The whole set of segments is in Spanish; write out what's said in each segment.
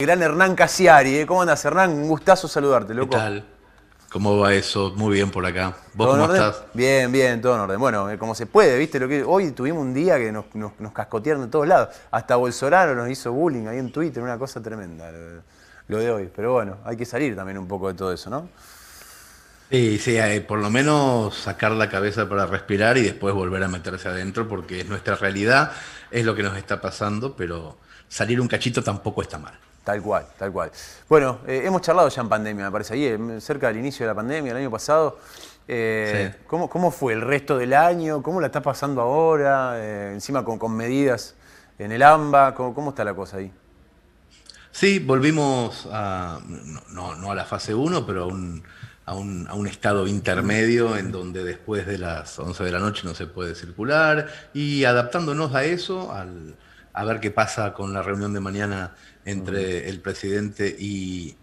gran Hernán Casiari. ¿Eh? ¿Cómo andas, Hernán? Un gustazo saludarte, ¿Qué loco. tal? ¿Cómo va eso? Muy bien por acá. ¿Vos ¿Todo en cómo orden? estás? Bien, bien, todo en orden. Bueno, como se puede, ¿viste? Hoy tuvimos un día que nos cascotearon de todos lados. Hasta Bolsonaro nos hizo bullying ahí en Twitter, una cosa tremenda lo de hoy. Pero bueno, hay que salir también un poco de todo eso, ¿no? Sí, sí, por lo menos sacar la cabeza para respirar y después volver a meterse adentro porque es nuestra realidad, es lo que nos está pasando, pero salir un cachito tampoco está mal. Tal cual, tal cual. Bueno, hemos charlado ya en pandemia, me parece, ahí, cerca del inicio de la pandemia, el año pasado. Sí. ¿Cómo fue el resto del año? ¿Cómo la estás pasando ahora? Encima con medidas en el AMBA, ¿cómo está la cosa ahí? Sí, volvimos no a la fase uno, pero a un estado intermedio en donde después de las 11 de la noche no se puede circular y adaptándonos a eso, a ver qué pasa con la reunión de mañana entre el presidente y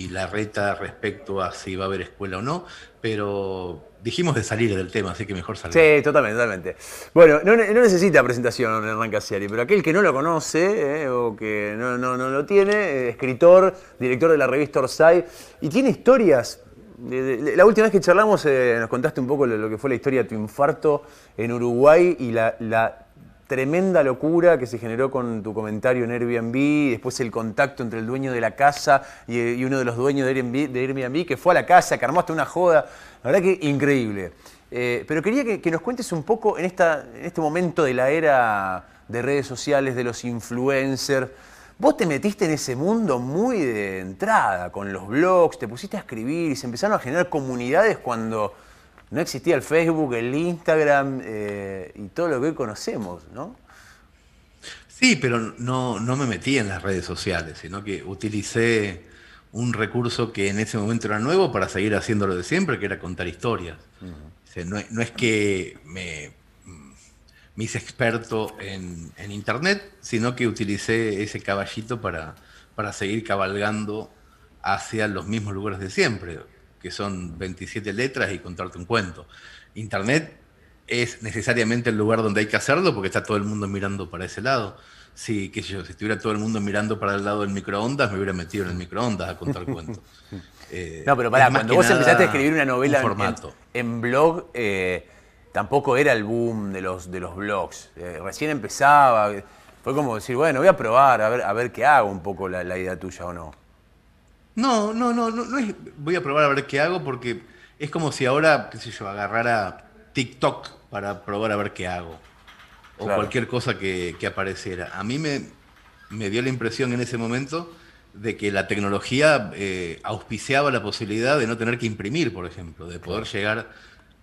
Larreta respecto a si va a haber escuela o no, pero dijimos de salir del tema, así que mejor salgamos. Sí, totalmente, totalmente. Bueno, no necesita presentación Hernán Casiari, pero aquel que no lo conoce o que no lo tiene, escritor, director de la revista Orsay, y tiene historias. La última vez que charlamos nos contaste un poco lo que fue la historia de tu infarto en Uruguay y la tremenda locura que se generó con tu comentario en Airbnb, después el contacto entre el dueño de la casa y uno de los dueños de Airbnb, que fue a la casa, que armaste una joda. La verdad que increíble. Pero quería que nos cuentes un poco en este momento de la era de redes sociales, de los influencers. Vos te metiste en ese mundo muy de entrada, con los blogs, te pusiste a escribir y se empezaron a generar comunidades cuando no existía el Facebook, el Instagram y todo lo que hoy conocemos, ¿no? Sí, pero no me metí en las redes sociales, sino que utilicé un recurso que en ese momento era nuevo para seguir haciéndolo de siempre, que era contar historias. O sea, no es que me hice experto en Internet, sino que utilicé ese caballito para seguir cabalgando hacia los mismos lugares de siempre, que son 27 letras y contarte un cuento. Internet es necesariamente el lugar donde hay que hacerlo porque está todo el mundo mirando para ese lado. Si, qué sé yo, si estuviera todo el mundo mirando para el lado del microondas, me hubiera metido en el microondas a contar cuentos. No, pero Es pará, más cuando que vos empezaste a escribir nada una un novela formato. en blog, tampoco era el boom de los blogs. Recién empezaba. Fue como decir, bueno, voy a probar, a ver qué hago un poco la idea tuya o no. No es, voy a probar a ver qué hago porque es como si ahora, qué sé yo, agarrara TikTok para probar a ver qué hago. O Claro. cualquier cosa que apareciera. Me dio la impresión en ese momento de que la tecnología auspiciaba la posibilidad de no tener que imprimir, por ejemplo, de poder Claro.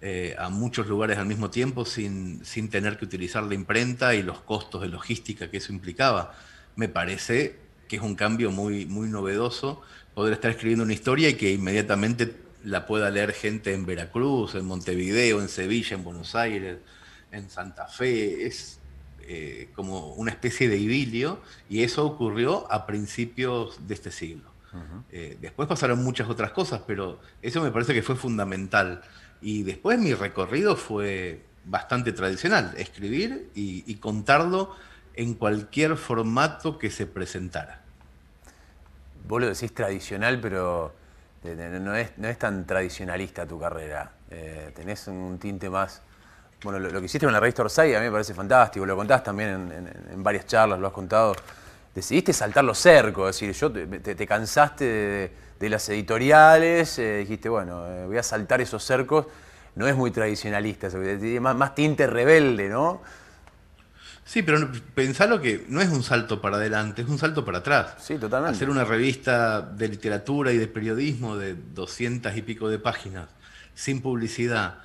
llegar a muchos lugares al mismo tiempo sin tener que utilizar la imprenta y los costos de logística que eso implicaba. Me parece que es un cambio muy novedoso poder estar escribiendo una historia y que inmediatamente la pueda leer gente en Veracruz, en Montevideo, en Sevilla, en Buenos Aires, en Santa Fe. Es como una especie de idilio y eso ocurrió a principios de este siglo. Después pasaron muchas otras cosas, pero eso me parece que fue fundamental. Y después mi recorrido fue bastante tradicional, escribir y contarlo en cualquier formato que se presentara. Vos lo decís tradicional, pero no es tan tradicionalista tu carrera. Tenés un tinte más. Bueno, lo que hiciste con la revista Orsay a mí me parece fantástico. Lo contás también en varias charlas, lo has contado. Decidiste saltar los cercos, es decir, te cansaste de las editoriales, dijiste, bueno, voy a saltar esos cercos. No es muy tradicionalista, tiene más tinte rebelde, ¿no? Sí, pero pensalo que no es un salto para adelante, es un salto para atrás. Sí, Hacer totalmente. una revista de literatura y de periodismo de 200 y pico de páginas, sin publicidad,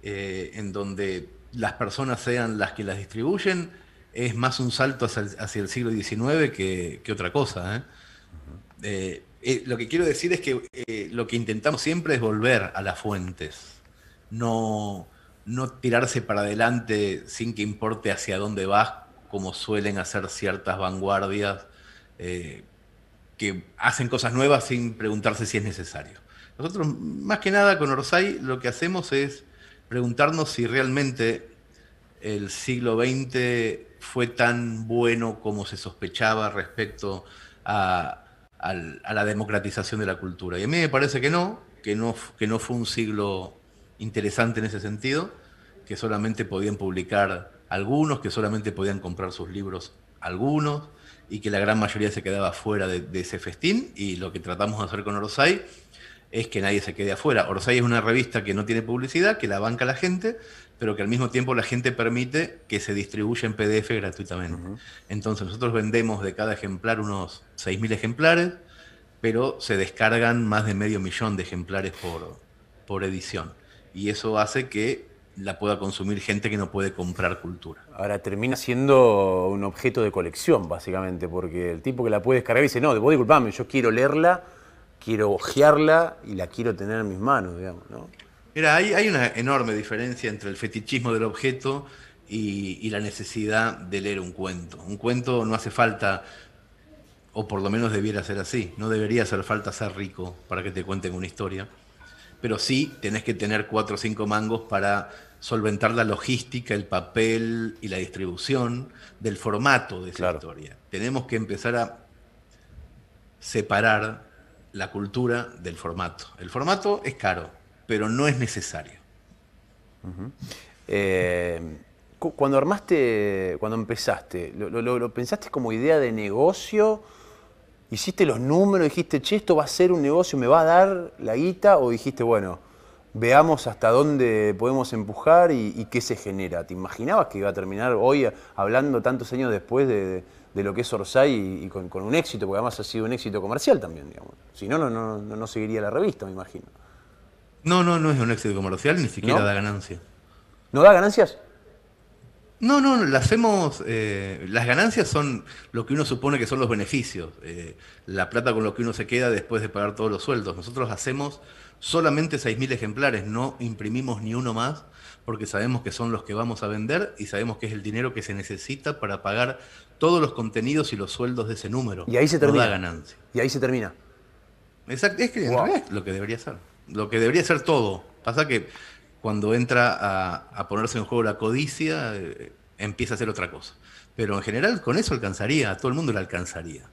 en donde las personas sean las que las distribuyen, es más un salto hacia el siglo XIX que otra cosa. Lo que quiero decir es que lo que intentamos siempre es volver a las fuentes, no, no tirarse para adelante sin que importe hacia dónde vas, como suelen hacer ciertas vanguardias eh, que hacen cosas nuevas sin preguntarse si es necesario. Nosotros, más que nada, con Orsay lo que hacemos es preguntarnos si realmente el siglo XX fue tan bueno como se sospechaba respecto a a la democratización de la cultura. Y a mí me parece que no fue un siglo interesante en ese sentido, que solamente podían publicar algunos, que solamente podían comprar sus libros algunos, y que la gran mayoría se quedaba fuera de ese festín, y lo que tratamos de hacer con Orsay es que nadie se quede afuera. Orsay es una revista que no tiene publicidad, que la banca la gente, pero que al mismo tiempo la gente permite que se distribuya en PDF gratuitamente. Entonces nosotros vendemos de cada ejemplar unos 6.000 ejemplares, pero se descargan más de 500.000 de ejemplares por edición. Y eso hace que la pueda consumir gente que no puede comprar cultura. Ahora termina siendo un objeto de colección, básicamente, porque el tipo que la puede descargar dice, no, vos disculpame, yo quiero leerla, quiero hojearla y la quiero tener en mis manos, digamos, ¿no? Mira, hay una enorme diferencia entre el fetichismo del objeto y la necesidad de leer un cuento. Un cuento no hace falta, o por lo menos debiera ser así, no debería hacer falta ser rico para que te cuenten una historia, pero sí tenés que tener 4 o 5 mangos para solventar la logística, el papel y la distribución del formato de esa historia. Tenemos que empezar a separar la cultura del formato. El formato es caro, pero no es necesario. Cuando empezaste, ¿lo pensaste como idea de negocio? ¿Hiciste los números? ¿Dijiste, che, esto va a ser un negocio, me va a dar la guita? ¿O dijiste, bueno, veamos hasta dónde podemos empujar y qué se genera? ¿Te imaginabas que iba a terminar hoy hablando tantos años después de lo que es Orsay y con un éxito? Porque además ha sido un éxito comercial también, digamos. Si no, no seguiría la revista, me imagino. No es un éxito comercial, ni siquiera da ganancia. ¿No da ganancias? No, las ganancias son lo que uno supone que son los beneficios, la plata con lo que uno se queda después de pagar todos los sueldos. Nosotros hacemos solamente 6.000 ejemplares, no imprimimos ni uno más, porque sabemos que son los que vamos a vender y sabemos que es el dinero que se necesita para pagar todos los contenidos y los sueldos de ese número. Y ahí se termina. No da ganancia. Y ahí se termina. Exacto, es que en realidad es lo que debería ser. Lo que debería ser todo. Pasa que cuando entra a ponerse en juego la codicia, empieza a hacer otra cosa. Pero en general con eso alcanzaría, a todo el mundo le alcanzaría.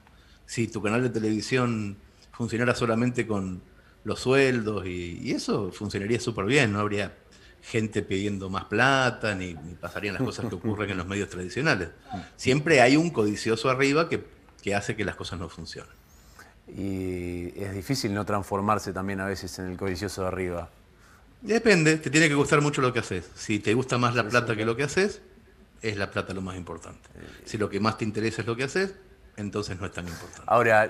Si tu canal de televisión funcionara solamente con los sueldos y eso funcionaría súper bien, no habría gente pidiendo más plata, ni pasarían las cosas que ocurren en los medios tradicionales. Siempre hay un codicioso arriba que hace que las cosas no funcionen. Y es difícil no transformarse también a veces en el codicioso de arriba. Depende, te tiene que gustar mucho lo que haces. Si te gusta más la plata que lo que haces, es la plata lo más importante. Si lo que más te interesa es lo que haces, entonces no es tan importante. Ahora,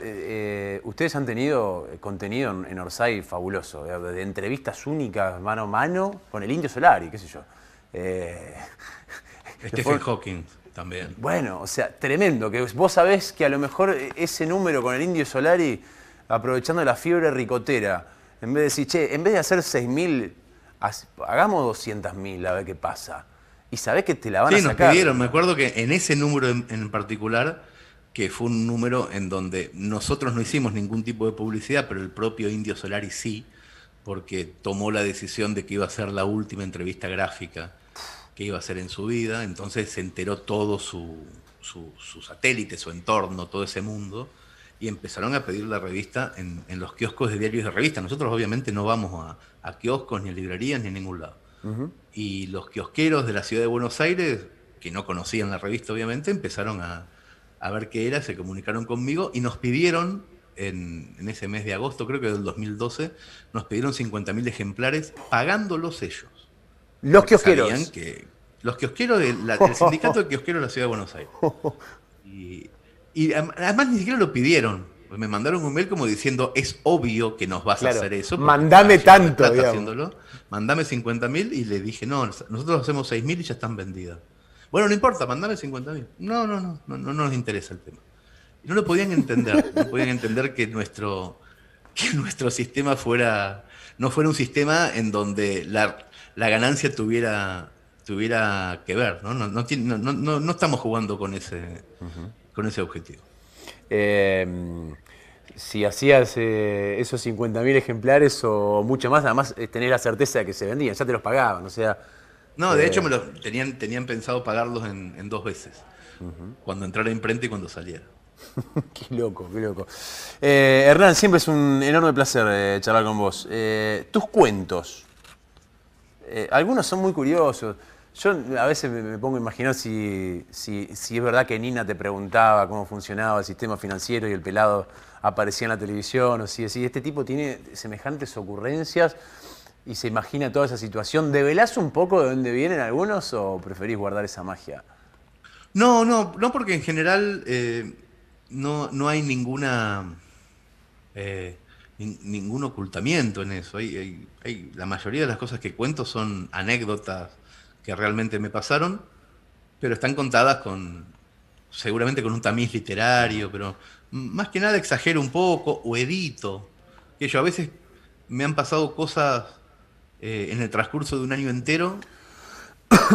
ustedes han tenido contenido en Orsay fabuloso, de entrevistas únicas mano a mano con el Indio Solari, qué sé yo. Stephen Hawking también. Bueno, o sea, tremendo, que vos sabés que a lo mejor ese número con el Indio Solari, aprovechando la fiebre ricotera, en vez de decir, che, en vez de hacer 6.000, hagamos 200.000 a ver qué pasa. Y sabés que te la van a sacar. Sí, nos pidieron, me acuerdo que en ese número en particular, que fue un número en donde nosotros no hicimos ningún tipo de publicidad, pero el propio Indio Solari sí, porque tomó la decisión de que iba a ser la última entrevista gráfica que iba a hacer en su vida, entonces se enteró todo su satélite, su entorno, todo ese mundo, y empezaron a pedir la revista en los kioscos de diarios de revista. Nosotros obviamente no vamos a kioscos, ni a librerías, ni a ningún lado. Y los kiosqueros de la ciudad de Buenos Aires, que no conocían la revista obviamente, empezaron a ver qué era, se comunicaron conmigo y nos pidieron, en ese mes de agosto, creo que del 2012, nos pidieron 50.000 ejemplares pagándolos ellos. Los kiosqueros. Sabían que los kiosqueros del sindicato de kiosqueros de la ciudad de Buenos Aires. Y además ni siquiera lo pidieron. Me mandaron un mail como diciendo, es obvio que nos vas a hacer eso. Mandame tanto, haciéndolo. Mandame 50.000 y le dije, no, nosotros hacemos 6.000 y ya están vendidas. Bueno, no importa, mandame 50.000. No nos interesa el tema. Y no lo podían entender. No podían entender que nuestro sistema no fuera un sistema en donde la ganancia tuviera que ver. No estamos jugando con ese objetivo. Si hacías esos 50.000 ejemplares o mucho más, además tenés la certeza de que se vendían, ya te los pagaban, o sea... No, de hecho tenían pensado pagarlos en 2 veces, cuando entrara a imprenta y cuando saliera. Qué loco, qué loco. Hernán, siempre es un enorme placer charlar con vos. Tus cuentos, algunos son muy curiosos. Yo a veces me pongo a imaginar si es verdad que Nina te preguntaba cómo funcionaba el sistema financiero y el pelado aparecía en la televisión, o si este tipo tiene semejantes ocurrencias y se imagina toda esa situación. ¿Develás un poco de dónde vienen algunos o preferís guardar esa magia? No, porque en general no hay eh, ningún ocultamiento en eso. La mayoría de las cosas que cuento son anécdotas que realmente me pasaron, pero están contadas seguramente con un tamiz literario, pero más que nada exagero un poco o edito. Que yo a veces me han pasado cosas en el transcurso de un año entero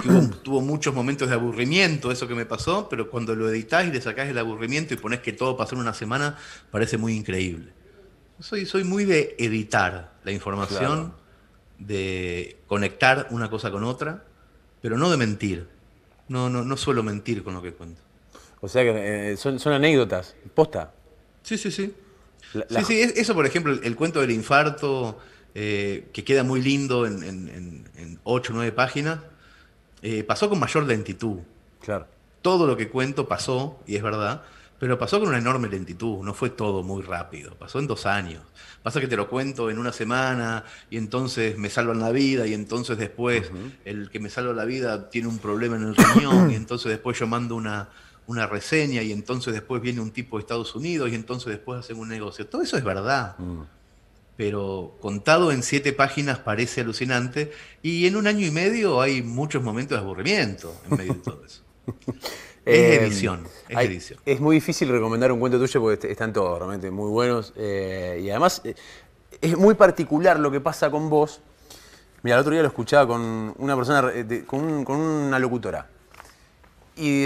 que tuvo muchos momentos de aburrimiento eso que me pasó, pero cuando lo editás y le sacás el aburrimiento y ponés que todo pasó en una semana, parece muy increíble. Soy muy de editar la Claro. información, de conectar una cosa con otra, pero no de mentir. No suelo mentir con lo que cuento. O sea que son anécdotas, posta. Sí, sí, sí. La- Sí, la- sí, eso por ejemplo, el cuento del infarto, que queda muy lindo en 8 o 9 páginas, pasó con mayor lentitud. claro. Todo lo que cuento pasó, y es verdad, pero pasó con una enorme lentitud, no fue todo muy rápido, pasó en 2 años. Pasa que te lo cuento en una semana y entonces me salvan la vida y entonces después el que me salva la vida tiene un problema en el riñón y entonces después yo mando una reseña y entonces después viene un tipo de Estados Unidos y entonces después hacen un negocio. Todo eso es verdad, pero contado en 7 páginas parece alucinante y en un año y medio hay muchos momentos de aburrimiento en medio de todo eso. Es Eh, edición, es edición. es muy difícil recomendar un cuento tuyo porque están todos realmente muy buenos. Y además es muy particular lo que pasa con vos. Mira, el otro día lo escuchaba con una persona, con una locutora. Y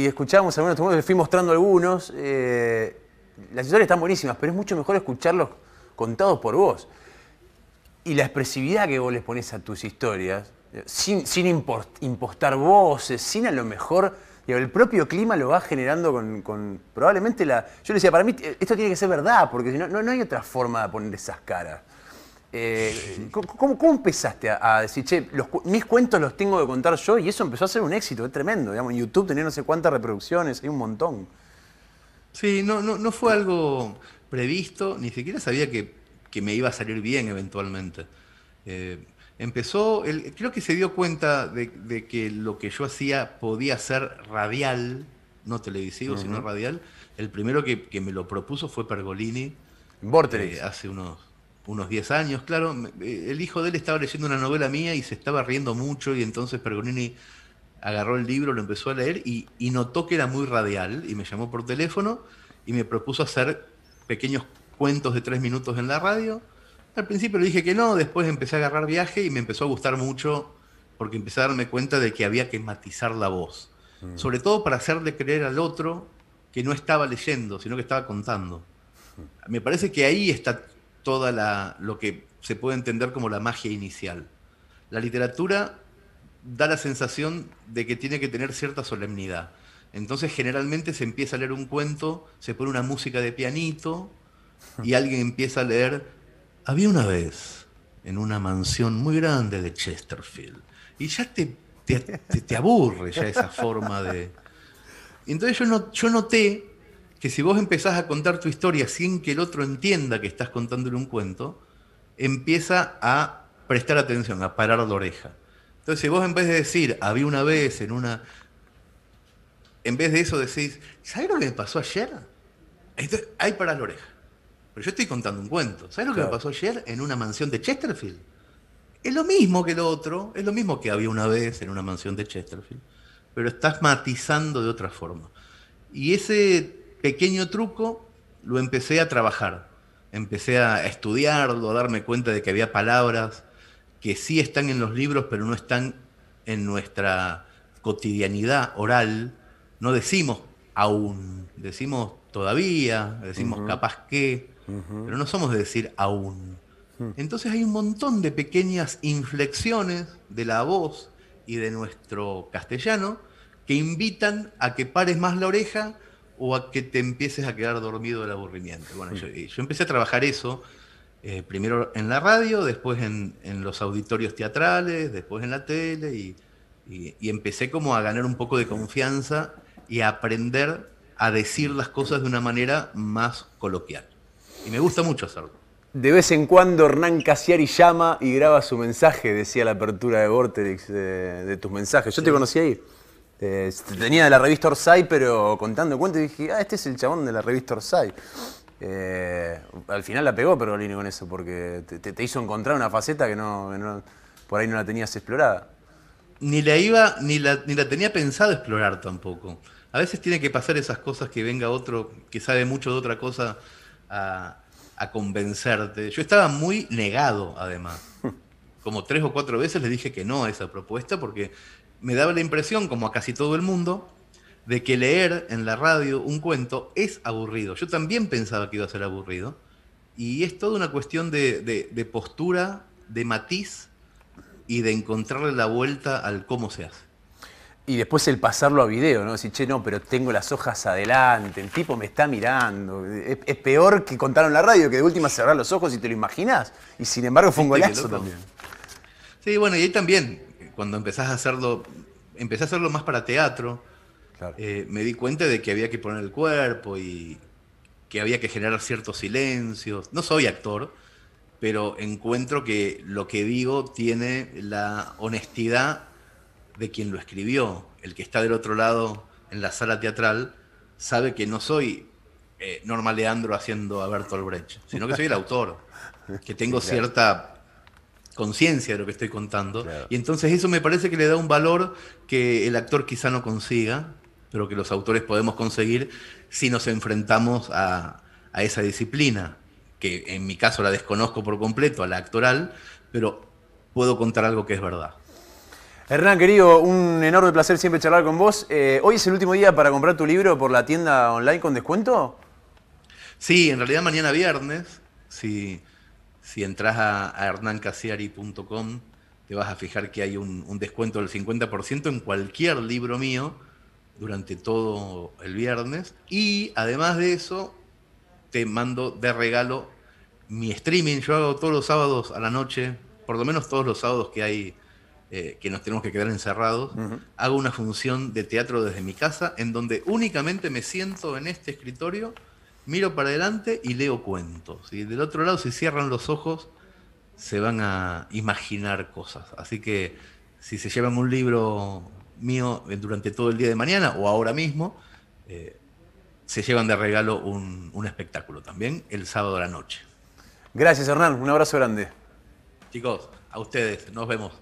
escuchábamos algunos testimonios, les fui mostrando algunos. Las historias están buenísimas, pero es mucho mejor escucharlos contados por vos. Y la expresividad que vos les ponés a tus historias, sin impostar voces, sin a lo mejor, digo, el propio clima lo va generando con probablemente la... Yo le decía, para mí esto tiene que ser verdad, porque si no, no hay otra forma de poner esas caras. ¿Cómo empezaste a decir, che, mis cuentos los tengo que contar yo? Y eso empezó a ser un éxito, es tremendo. Digamos, en YouTube tenía no sé cuántas reproducciones, hay un montón. Sí, no fue algo previsto, ni siquiera sabía que me iba a salir bien eventualmente. Creo que se dio cuenta de que lo que yo hacía podía ser radial, no televisivo, sino radial. El primero que me lo propuso fue Pergolini, Vorterix. hace unos 10 años, claro. El hijo de él estaba leyendo una novela mía y se estaba riendo mucho y entonces Pergolini agarró el libro, lo empezó a leer y notó que era muy radial y me llamó por teléfono y me propuso hacer pequeños cuentos de 3 minutos en la radio. Al principio le dije que no, después empecé a agarrar viaje y me empezó a gustar mucho porque empecé a darme cuenta de que había que matizar la voz, sobre todo para hacerle creer al otro que no estaba leyendo, sino que estaba contando. Me parece que ahí está lo que se puede entender como la magia inicial. La literatura da la sensación de que tiene que tener cierta solemnidad. Entonces generalmente se empieza a leer un cuento, se pone una música de pianito y alguien empieza a leer, había una vez en una mansión muy grande de Chesterfield. Y ya te aburre ya esa forma de... Entonces yo noté que si vos empezás a contar tu historia sin que el otro entienda que estás contándole un cuento, empieza a prestar atención, a parar la oreja. Entonces, si vos en vez de decir, había una vez en una... En vez de eso decís, ¿sabes lo que me pasó ayer? Entonces, ahí parás la oreja. Pero yo estoy contando un cuento. ¿Sabes lo que me Claro. pasó ayer en una mansión de Chesterfield? Es lo mismo que lo otro, es lo mismo que había una vez en una mansión de Chesterfield, pero estás matizando de otra forma. Y ese pequeño truco lo empecé a trabajar. Empecé a estudiarlo, a darme cuenta de que había palabras que sí están en los libros, pero no están en nuestra cotidianidad oral. No decimos aún, decimos todavía, decimos capaz que, pero no somos de decir aún. Entonces hay un montón de pequeñas inflexiones de la voz y de nuestro castellano que invitan a que pares más la oreja o a que te empieces a quedar dormido del aburrimiento. Bueno, yo empecé a trabajar eso, primero en la radio, después en los auditorios teatrales, después en la tele, y empecé como a ganar un poco de confianza y a aprender a decir las cosas de una manera más coloquial. Y me gusta mucho hacerlo. De vez en cuando Hernán Cassiari llama y graba su mensaje, decía la apertura de Vorterix de tus mensajes. Yo te conocí ahí. Tenía de la revista Orsay, pero contando cuentos, y dije, este es el chabón de la revista Orsay. Al final la pegó Pergolini con eso, porque te hizo encontrar una faceta que por ahí no la tenías explorada. Ni la tenía pensado explorar tampoco. A veces tiene que pasar esas cosas, que venga otro que sabe mucho de otra cosa a convencerte. Yo estaba muy negado, además. Como 3 o 4 veces le dije que no a esa propuesta, porque me daba la impresión, como a casi todo el mundo, de que leer en la radio un cuento es aburrido. Yo también pensaba que iba a ser aburrido. Y es toda una cuestión de postura, de matiz y de encontrarle la vuelta al cómo se hace. Y después el pasarlo a video, ¿no? Decir, che, no, pero tengo las hojas adelante, el tipo me está mirando. Es peor que contar en la radio, que de última cerrar los ojos y te lo imaginás. Y sin embargo fue un golazo también. Sí, bueno, y ahí también, cuando empecé a hacerlo más para teatro, claro. Me di cuenta de que había que poner el cuerpo y que había que generar ciertos silencios. No soy actor, pero encuentro que lo que digo tiene la honestidad de quien lo escribió. El que está del otro lado en la sala teatral sabe que no soy Norma Leandro haciendo a Bertolt Brecht, sino que soy el autor, que tengo cierta conciencia de lo que estoy contando. Claro. Y entonces eso me parece que le da un valor que el actor quizá no consiga, pero que los autores podemos conseguir si nos enfrentamos a esa disciplina, que en mi caso la desconozco por completo, a la actoral, pero puedo contar algo que es verdad. Hernán, querido, un enorme placer siempre charlar con vos. ¿Hoy es el último día para comprar tu libro por la tienda online con descuento? Sí, en realidad mañana viernes, si entras a hernancasiari.com, te vas a fijar que hay un descuento del 50% en cualquier libro mío durante todo el viernes. Y además de eso, te mando de regalo mi streaming. Yo hago todos los sábados a la noche, por lo menos todos los sábados que hay que nos tenemos que quedar encerrados, hago una función de teatro desde mi casa, en donde únicamente me siento en este escritorio, miro para adelante y leo cuentos. Y del otro lado, si cierran los ojos, se van a imaginar cosas. Así que si se llevan un libro mío durante todo el día de mañana o ahora mismo, se llevan de regalo un espectáculo también el sábado a la noche. Gracias, Hernán. Un abrazo grande. Chicos, a ustedes. Nos vemos.